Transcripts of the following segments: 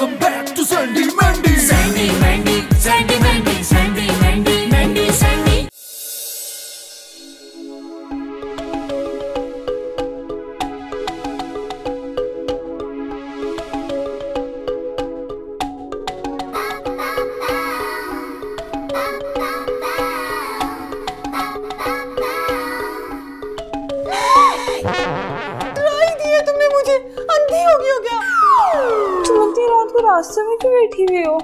Welcome back to Sandy Mandy. Sandy Mandy, Sandy Mandy, Sandy Mandy, Mandy Sandy. रास्ते में क्यों बैठी हुई हो?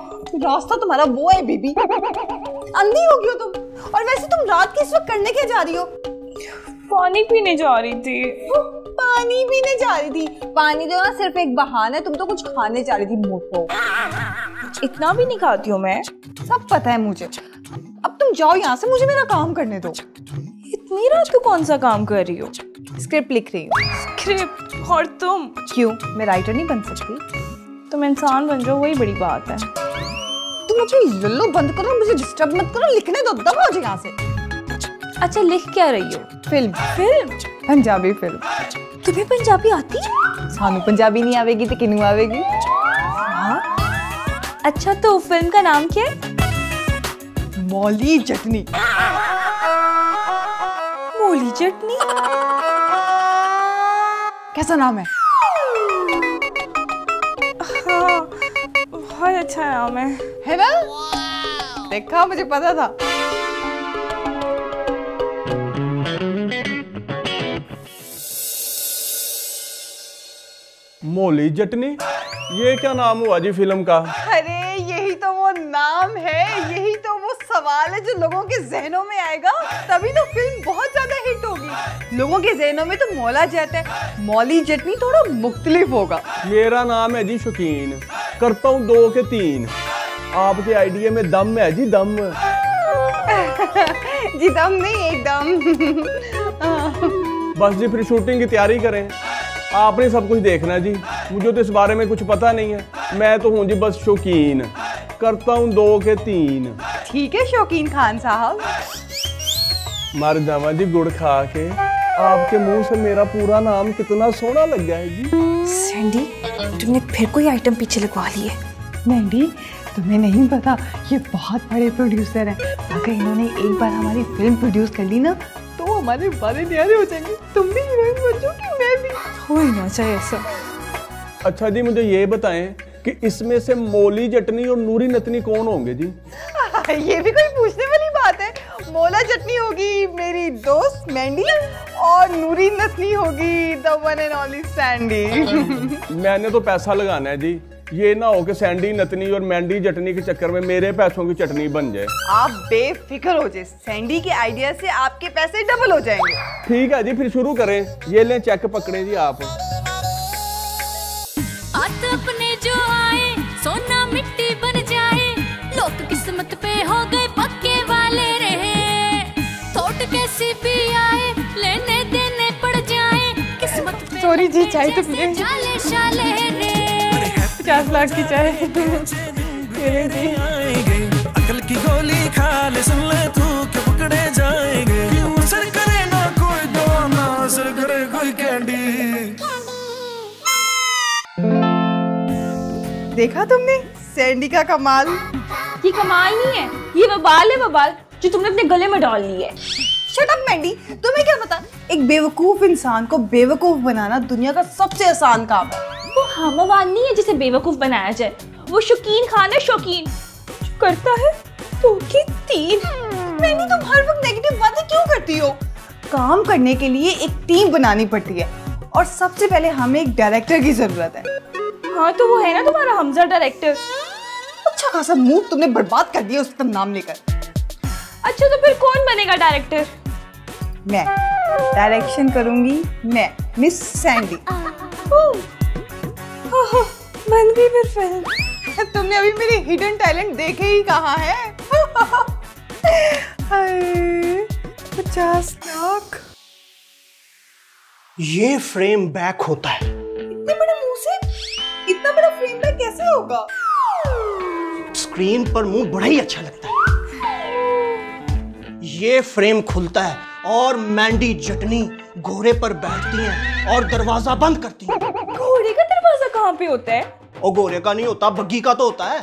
रास्ता तुम्हारा वो है बीबी। अंधी हो गई हो तुम। और वैसे तुम रात के इस वक्त करने क्या जा रही हो? पानी पीने जा रही थी। पानी पीने जा रही थी? पानी जो ना सिर्फ एक बहाना है, तुम तो कुछ खाने जा रही थी मोटो। इतना भी नहीं खाती हूँ मैं। सब पता है मुझे। अब तुम जाओ यहाँ से, मुझे मेरा काम करने दो। इतनी रात को कौन सा काम कर रही हो? स्क्रिप्ट लिख रही हूँ। स्क्रिप्ट? और तुम? क्यों, मैं राइटर नहीं बन सकती? तुम इंसान बन जाओ, वही बड़ी बात है। तुम अपनी लल्लो बंद करो, मुझे डिस्टर्ब मत करो, लिखने दो, दबा हो जाए यहाँ से। अच्छा, लिख क्या रही हो? फिल्म। फिल्म? पंजाबी फिल्म। तुम्हें पंजाबी आती? सानू पंजाबी नहीं आवेगी तो किनू आवेगी? हाँ? अच्छा, तो फिल्म का नाम क्या है? मौली चटनी। मौली चटनी? कैसा नाम है? हाँ, बहुत अच्छा नाम है ना? देखा, मुझे पता था। मौली चटनी, ये क्या नाम हुआ जी फिल्म का? अरे यही तो वो नाम है, यही तो वो सवाल है जो लोगों के जहनों में आएगा, तभी तो फिल्म बहुत ज्यादा हिट होगी। लोगों के जहनों में तो मौला जट है, मौली चटनी थोड़ा मुख्तलिफ होगा। मेरा नाम है जी शौकीन, करता हूँ 2 के 3। आपके आइडिया में दम है जी, दम। जी दम नहीं, एकदम। बस जी फिर शूटिंग की तैयारी करें। आपने सब कुछ देखना है जी, मुझे तो इस बारे में कुछ पता नहीं है। मैं तो हूँ जी बस शौकीन, करता हूँ 2 के 3। ठीक है शौकीन खान साहब। मर जावा जी गुड़ खा के, आपके मुंह से मेरा पूरा नाम कितना सोना लग गया है जी। सैंडी, तुमने फिर कोई आइटम पीछे लगवा ली है? मैंडी, तुम्हें नहीं पता, ये बहुत बड़े प्रोड्यूसर हैं। अगर इन्होंने एक बार हमारी फिल्म प्रोड्यूस कर ली ना, तो हमारे बारे न्यारे हो जाएंगे। तुम भी हीरोइन बन जाओगी, मैं भी। हो ही ना चाहिए ऐसा। अच्छा जी, मुझे ये बताएं कि इसमें से मौली चटनी और नूरी नतनी कौन होंगे जी? ये भी कोई पूछने वाली बात है। मौला चटनी होगी मेरी दोस्त मैंडी, और नूरी नतनी होगी the one and only Sandy. मैंने तो पैसा लगाना है जी, ये ना हो कि सैंडी नतनी और मैंडी चटनी के चक्कर में मेरे पैसों की चटनी बन जाए। आप बेफिक्र हो जाए, सैंडी के आइडिया से आपके पैसे डबल हो जाएंगे। ठीक है जी, फिर शुरू करें। ये लें चेक पकड़े जी आप। अपने जो आए सोना मिट्टी बन जाए, लोग किस्मत पे हो गए पक्के वाले रहे। थोट कैसी भी आए लेने देने पड़ जाए, किस्मत पे। सॉरी जी, चाय तो पिए। शाले शाले रे 50 लाख की चाय। अकल की गोली खा ले, सुन ले तू क्या पकड़े जाएंगे। असर करे ना कोई दवा, ना असर करे कोई कैंडी। देखा तुमने सैंडी का कमाल? ये कमाल नहीं है, ये वबाल है, वबाल जो तुमने अपने गले में डाल ली है। शट अप मैंडी, तुम्हें क्या पता, एक बेवकूफ इंसान को बेवकूफ बनाना दुनिया का सबसे आसान काम है। वो हमवान नहीं है जिसे बेवकूफ बनाया जाए, वो शौकीन खान है, शौकीन। जो करता है 2 के 3। मैंडी, तुम हर वक्त नेगेटिव बातें क्यों करती हो? काम करने के लिए एक टीम बनानी पड़ती है, और सबसे पहले हमें एक डायरेक्टर की जरूरत है। हाँ, तो वो है ना तुम्हारा हमजा डायरेक्टर। अच्छा खासा मूड तुमने बर्बाद कर दिया उसका नाम लेकर। अच्छा, तो फिर कौन बनेगा डायरेक्टर? मैं डायरेक्शन करूंगी, मैं मिस सैंडी। बन गई फिर फिल्म। तुमने अभी मेरे हिडन टैलेंट देखे ही कहाँ है? 50 लाख। ये फ्रेम बैक होता है। इतने बड़े मुंह से इतना बड़ा फ्रेम बैक कैसे होगा? स्क्रीन पर मुंह बड़ा ही अच्छा लगता है। ये फ्रेम खुलता है और मैंडी चटनी घोड़े पर बैठती हैं और दरवाजा बंद करती हैं। घोड़े का दरवाजा कहाँ पे होता है? और गोरे का नहीं होता, बग्गी का तो होता है।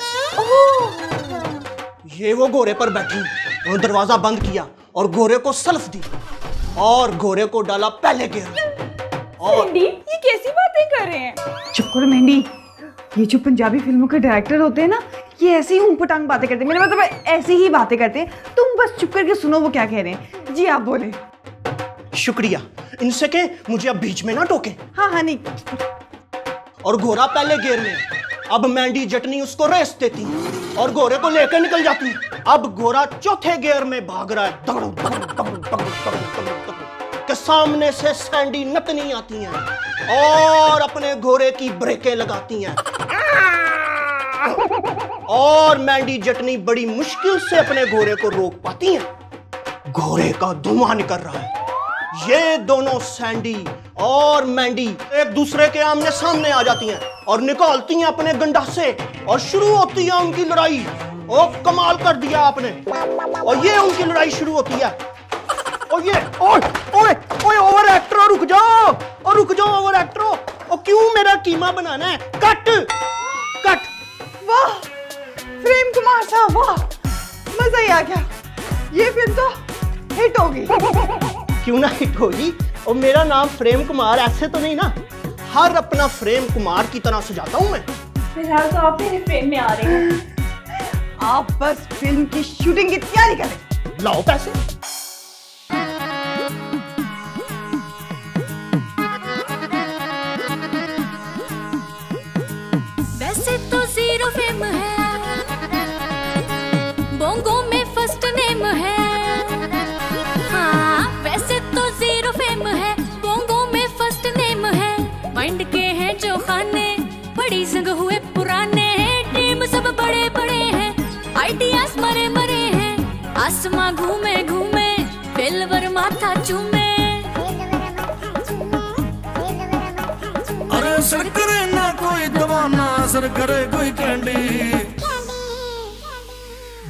ये वो घोड़े पर बैठी और दरवाजा बंद किया और घोड़े को सल्फ दी और घोड़े को डाला पहले गियर में। और मेहंदी, ये कैसी बातें कर रहे हैं? चुप करो मेहंदी। ये जो पंजाबी फिल्मों के डायरेक्टर होते हैं ना, ये ऐसे ही ऊंटपटांग बातें करते हैं। मेरा मतलब ऐसी ही बातें करते हैं। तुम बस चुप करके सुनो वो क्या कह रहे हैं। जी आप बोले। शुक्रिया, इनसे के मुझे अब बीच में ना टोके। हाँ हाँ नहीं। और घोड़ा पहले गियर में। अब मैंडी जटनी उसको रेस देती और घोड़े को लेकर निकल जाती। अब घोड़ा चौथे गियर में भाग रहा है, दगड़ू दगड़ू दगड़ू दगड़ू दगड़ू दगड़ू के सामने से सैंडी नतनी आती हैं और अपने घोड़े की ब्रेकें लगाती हैं और मैंडी जटनी बड़ी मुश्किल से अपने घोड़े को रोक पाती हैं। घोड़े का धुआं निकल रहा है। ये दोनों सैंडी और मैंडी एक दूसरे के आमने सामने आ जाती हैं और निकालती हैं अपने गंडासे और शुरू होती है उनकी लड़ाई। ओ कमाल कर दिया आपने। और ये उनकी लड़ाई शुरू होती है। और ये ओए ओए ओए ओवर एक्टरो रुक जाओ, और रुक जाओ ओवर एक्टरो। और क्यों मेरा कीमा बनाना है? Cut cut. वाह प्रेम कुमार साहब, वाह मजा ही आ गया। ये फिल्म तो हिट होगी। क्यों ना हिट होगी? और मेरा नाम प्रेम कुमार ऐसे तो नहीं ना, हर अपना प्रेम कुमार की तरह सजाता हूं मैं। फिलहाल तो आप मेरे फ्रेम में आ रहे हैं। आप बस फिल्म की शूटिंग की तैयारी करें। लाओ पैसे। वैसे तो जीरो फेम है, बोंगो में फर्स्ट नेम है। हाँ वैसे तो जीरो फेम है, बोंगो में फर्स्ट नेम है। माइंड के हैं जो खाने, बड़ी संग हुए पुराने हैं। टीम सब बड़े बड़े हैं, आइडियाज मरे मरे हैं। आसमां घूमे घूमे, फिल्वर माथा चूमे। अरे असर करे ना कोई दवाना, असर करे कोई candy.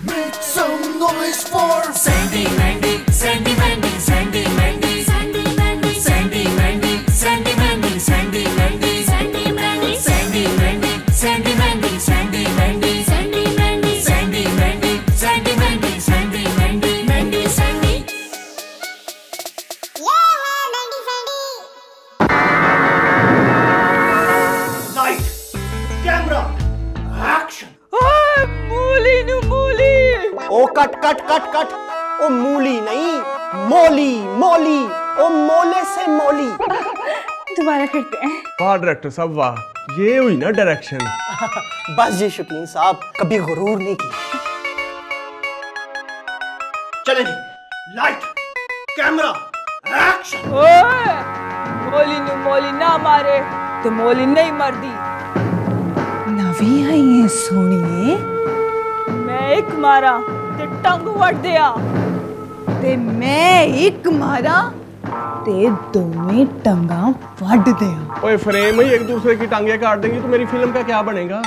Make some noise for Sandy Mandy, Sandy Mandy, Sandy Mandy, Sandy Mandy, Sandy Mandy, Sandy Mandy, Sandy Mandy, Sandy Mandy, Sandy Mandy, Sandy Mandy, Sandy Mandy, Sandy Mandy, Sandy Mandy, Sandy Mandy, Sandy Mandy, Mandy Sandy. Light, camera, action. मूली नु मूली। ओ cut cut cut cut. ओ मूली नहीं, मोली मोली। ओ मोले से मोली। दोबारा करते हैं। वाह डायरेक्टर साहब वाह, ये हुई ना डायरेक्शन। बस जी शौकीन साहब, कभी गुरूर नहीं किया। चले जी, लाइट, कैमरा, एक्शन। ओए मोली नु मोली ना मारे तो मोली नहीं मरदी। नवी आई है सोनिए। मैं एक मारा ते टंग वट दिया, ते मैं एक मारा ते दोवें टंगा वट दिया। ओए फ्रेम ही एक दूसरे की टांगे काट देंगी तो मेरी फिल्म का क्या बनेगा?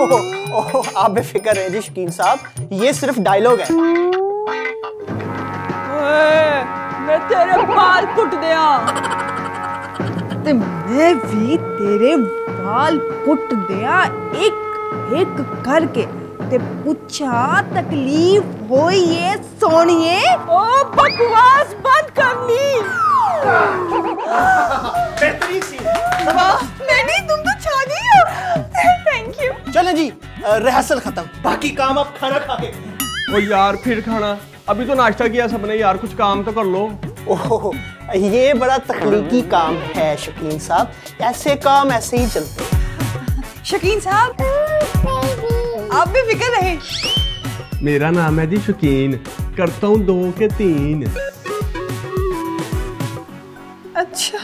ओह आप बेफिक्र रहे जी शौकीन साहब, ये सिर्फ डायलॉग है। ओए मैं तेरे बाल पुट दिया, ते मैं भी तेरे बाल पुट दिया एक एक करके। ते पूछा तकलीफ होई ये सोनिए? ओ बकवास बंद कर ली। बेहतरीन सी। वाह नहीं तुम तो छा गई हो। Thank you. चले जी, रिहर्सल खत्म, बाकी काम आप खाना खा के। ओ यार फिर खाना? अभी तो नाश्ता किया सबने यार, कुछ काम तो कर लो। ओह ये बड़ा तकनीकी काम है शौकीन साहब, ऐसे काम ऐसे ही चलते हैं। शकीन साहब आप भी फिक्र रहे। मेरा नाम है जी शौकीन, करता हूँ 2 के 3। अच्छा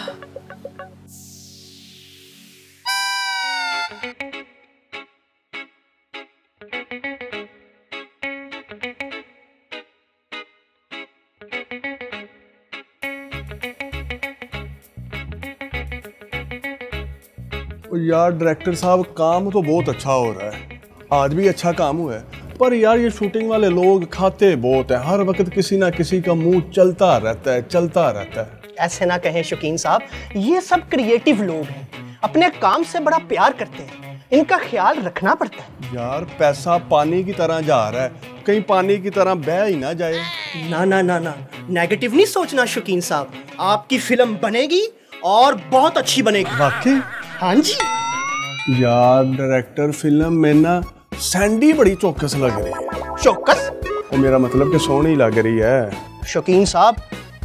यार डायरेक्टर साहब काम तो बहुत अच्छा हो रहा है, आज भी अच्छा काम हुआ है, पर यार ये शूटिंग वाले लोग खाते बहुत है, हर वक्त किसी ना किसी का मुंह चलता रहता है, चलता रहता है। ऐसे ना कहें शौकीन साहब, ये सब क्रिएटिव लोग हैं, अपने काम से बड़ा प्यार करते हैं। इनका ख्याल रखना पड़ता है। यार पैसा पानी की तरह जा रहा है, कहीं पानी की तरह बह ही ना जाए। ना ना ना ना, नेगेटिव नहीं सोचना शौकीन साहब, आपकी फिल्म बनेगी और बहुत अच्छी बनेगी। वाकई? हाँ जी। यार डायरेक्टर, फिल्म में ना सैंडी बड़ी चौकस लग रही है। चौकस? वो मेरा मतलब कि सोहनी लग रही है। शौकीन साहब,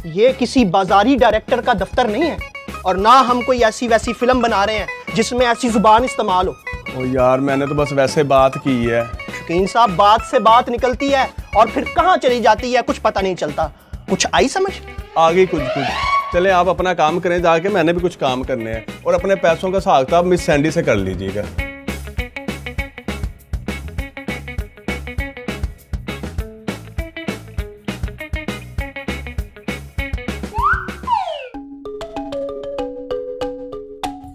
ये किसी बाजारी डायरेक्टर का दफ्तर नहीं है, और ना हम कोई ऐसी वैसी फिल्म बना रहे हैं जिसमें ऐसी जुबान इस्तेमाल हो। ओ यार मैंने तो बस वैसे बात की है। शौकीन साहब, बात से बात निकलती है और फिर कहाँ चली जाती है कुछ पता नहीं चलता। कुछ आई समझ? आगे कुछ कुछ। चले आप अपना काम करें जाके, मैंने भी कुछ काम करने हैं, और अपने पैसों का हिसाब किताब मिस सैंडी से कर लीजिएगा।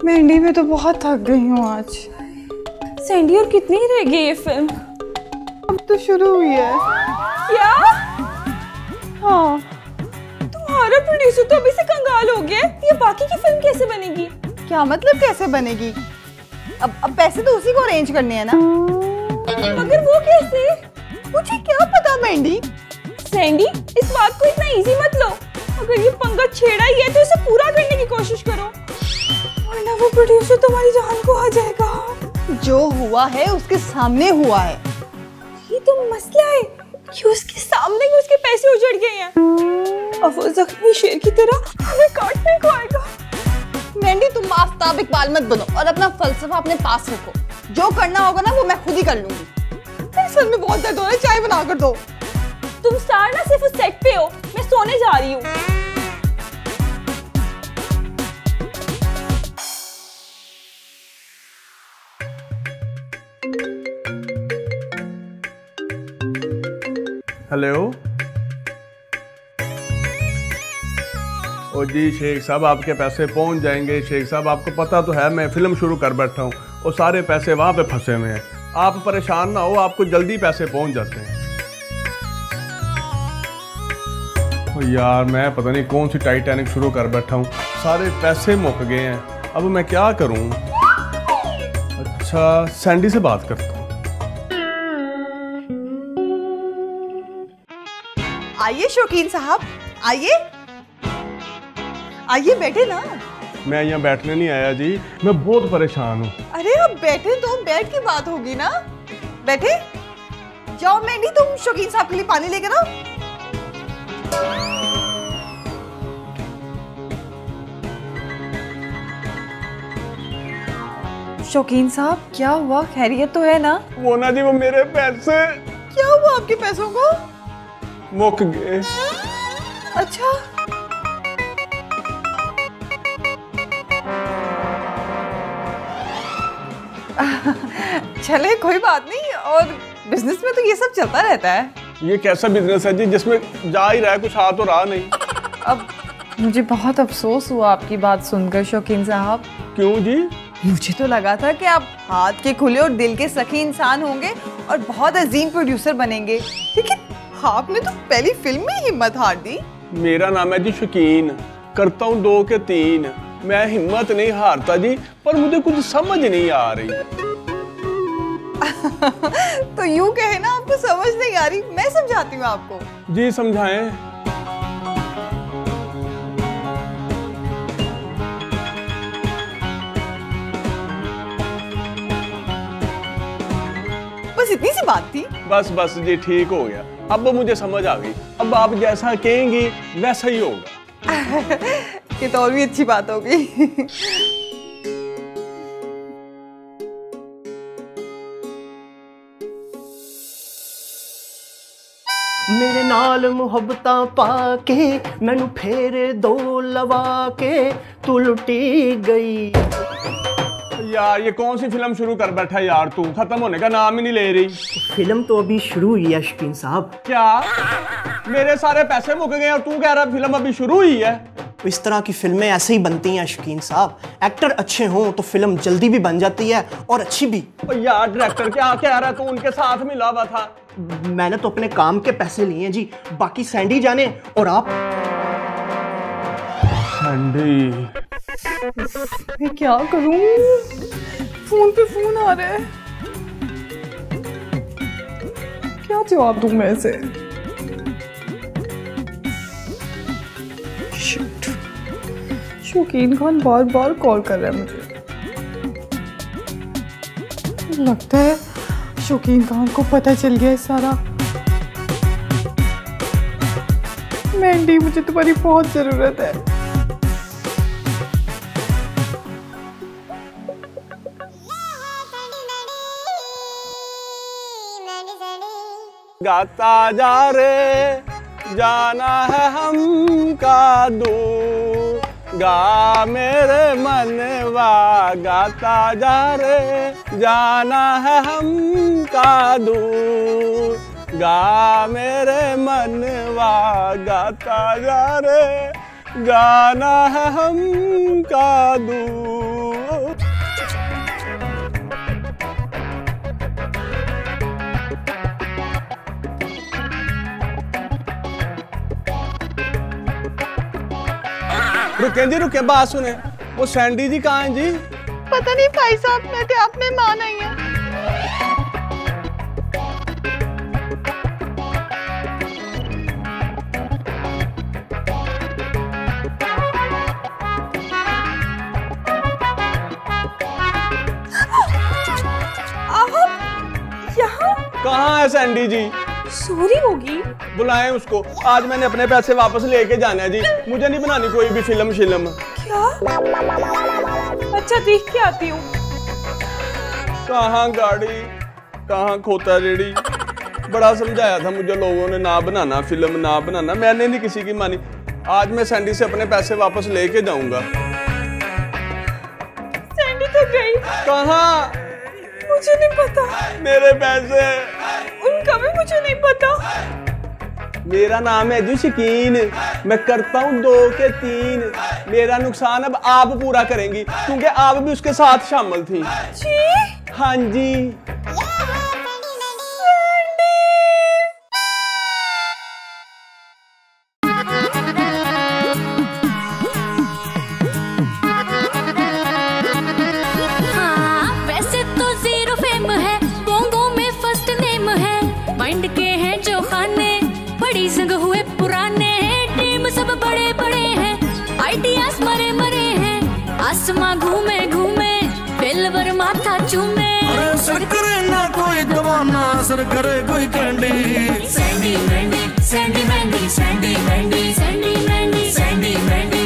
मेहंदी में तो बहुत थक गई हूँ आज। सैंडी और कितनी रह गई ये फिल्म? अब तो शुरू हुई है। क्या? हाँ। तुम्हारा प्रोड्यूसर तो अभी से कंगाल हो गया, ये बाकी की फिल्म कैसे बनेगी? क्या मतलब कैसे बनेगी? अब पैसे तो उसी को अरेंज करने हैं ना। मगर वो कैसे? मुझे क्या पता मेहंदी। सैंडी, इस बात को इतना इजी मत लो। अगर ये पंगा छेड़ा ही है तो इसे पूरा करने की कोशिश करो, वरना वो प्रोड्यूसर तुम्हारी जान को आ जाएगा। जो हुआ है उसके सामने हुआ है। ये तो मसला है कि उसके सामने ही उसके पैसे उजड़ गए हैं। अब वो जख्मी शेर की तरह हमें काटने को आएगा। मेहंदी, तुम आफ्ताब इकबाल मत बनो और अपना फलसफा अपने पास रखो। जो करना होगा ना वो मैं खुद ही कर लूंगी। मेरे सर में बहुत दर्द हो रहा है, चाय बना कर दो। तुम स्टार ना सिर्फ उस सेट पे हो, मैं सोने जा रही हूँ। हेलो। ओ जी शेख साहब, आपके पैसे पहुंच जाएंगे। शेख साहब, आपको पता तो है मैं फिल्म शुरू कर बैठा हूँ, और सारे पैसे वहाँ पे फंसे हुए हैं। आप परेशान ना हो, आपको जल्दी पैसे पहुंच जाते हैं। ओ यार मैं पता नहीं कौन सी टाइटैनिक शुरू कर बैठा हूँ, सारे पैसे मुक गए हैं। अब मैं क्या करूँ? अच्छा, सैंडी से बात करता हूँ। आइए शौकीन साहब, आइए आइए, बैठे ना। मैं यहाँ बैठने नहीं आया जी, मैं बहुत परेशान हूँ। अरे अब बैठे तो बैठ की बात होगी ना। बैठे जाओ। मेहंदी, तुम शौकीन साहब के लिए पानी लेकर आओ। शौकीन साहब, क्या हुआ? खैरियत तो है ना? वो ना जी, वो मेरे पैसे। क्या हुआ आपके पैसों को? मुक गए। अच्छा, चले कोई बात नहीं। और बिजनेस में तो ये सब चलता रहता है। ये कैसा बिजनेस है जी जिसमें जा ही रहा है, कुछ आ तो रहा नहीं। अब मुझे बहुत अफसोस हुआ आपकी बात सुनकर शौकीन साहब। क्यों जी? मुझे तो लगा था कि आप हाथ के खुले और दिल के सखी इंसान होंगे और बहुत अजीम प्रोड्यूसर बनेंगे, लेकिन आपने तो पहली फिल्म में हिम्मत हार दी। मेरा नाम है जी शौकीन, करता हूँ 2 के 3। मैं हिम्मत नहीं हारता जी, पर मुझे कुछ समझ नहीं आ रही। तो यूं कहे ना, आपको समझ नहीं आ रही, मैं समझाती हूँ आपको। जी समझाएं। बस इतनी सी बात थी। बस बस जी, ठीक हो गया। अब मुझे समझ आ गई। अब आप जैसा कहेंगी वैसा ही होगा। ये तो और भी अच्छी बात होगी। मेरे नाल मुहब्बतां पाके मैनू फेरे दो लवा के तू लुटी गई। यार ये कौन सी फिल्म शुरू कर बैठा यार तू, खत्म होने का नाम ही नहीं ले रही। फिल्म तो अभी शुरू हुई है शौकीन साहब। क्या? मेरे सारे पैसे मुक गए और तू कह रहा फिल्म अभी शुरू हुई है? तो इस तरह की फिल्में ऐसे ही बनती हैं शौकीन साहब। एक्टर अच्छे हों तो फिल्म जल्दी भी बन जाती है और अच्छी भी। यार डायरेक्टर क्या कह रहा है, तू उनके साथ मिला हुआ था। मैंने तो अपने काम के पैसे लिए हैं जी, बाकी सैंडी जाने। और आप? सैंडी, मैं क्या करूं? फोन पे फोन आ रहा है, क्या जवाब दूं मैं इसे? शिट, शौकीन खान बार बार कॉल कर रहा है मुझे। लगता है शौकीन खान को पता चल गया है सारा। मैंडी, मुझे तुम्हारी बहुत जरूरत है। गाता जा रे जाना है हमका दूर, गा मेरे मनवा गाता जा रे जाना है हमका दूर, गा मेरे मनवा गाता जा रे जाना है हमका दूर। रुके जी रुके, बात सुने, वो सैंडी जी कहाँ हैं जी? पता नहीं भाई साहब, मैं तो आप मेहमान आई हैं। यहाँ कहाँ है सैंडी जी? चोरी होगी। बुलाएं उसको, आज मैंने अपने पैसे वापस लेके जाना है जी, मुझे नहीं बनानी कोई भी फिल्म शिल्म। क्या? अच्छा देख के आती हूँ। कहाँ गाड़ी, कहाँ खोता रेडी। बड़ा समझाया था मुझे लोगों ने, ना बनाना फिल्म, ना बनाना, मैंने नहीं किसी की मानी। आज मैं सैंडी से अपने पैसे वापस लेके जाऊंगा। सैंडी तो गई। कहाँ? मुझे नहीं पता। मेरे पैसे? उनका भी मुझे नहीं पता। मेरा नाम है जी शकीन, मैं करता हूँ 2 के 3। मेरा नुकसान अब आप पूरा करेंगी, क्योंकि आप भी उसके साथ शामिल थी। जी? हाँ जी। हाँ, वैसे तो जीरो फेम है, बोंगो में फर्स्ट नेम है, माइंड के हैं जो खाने, बड़ी संग हुए पुराने, टीम सब बड़े बड़े हैं, आइडियाज मरे मरे हैं, आसमां घूमे घूमे, दिलवर माथा चूमे। असर करे ना कोई दवाना, असर करे कोई candy. Sandy Mandy, Sandy Mandy, Sandy Mandy, Sandy Mandy, Sandy Mandy.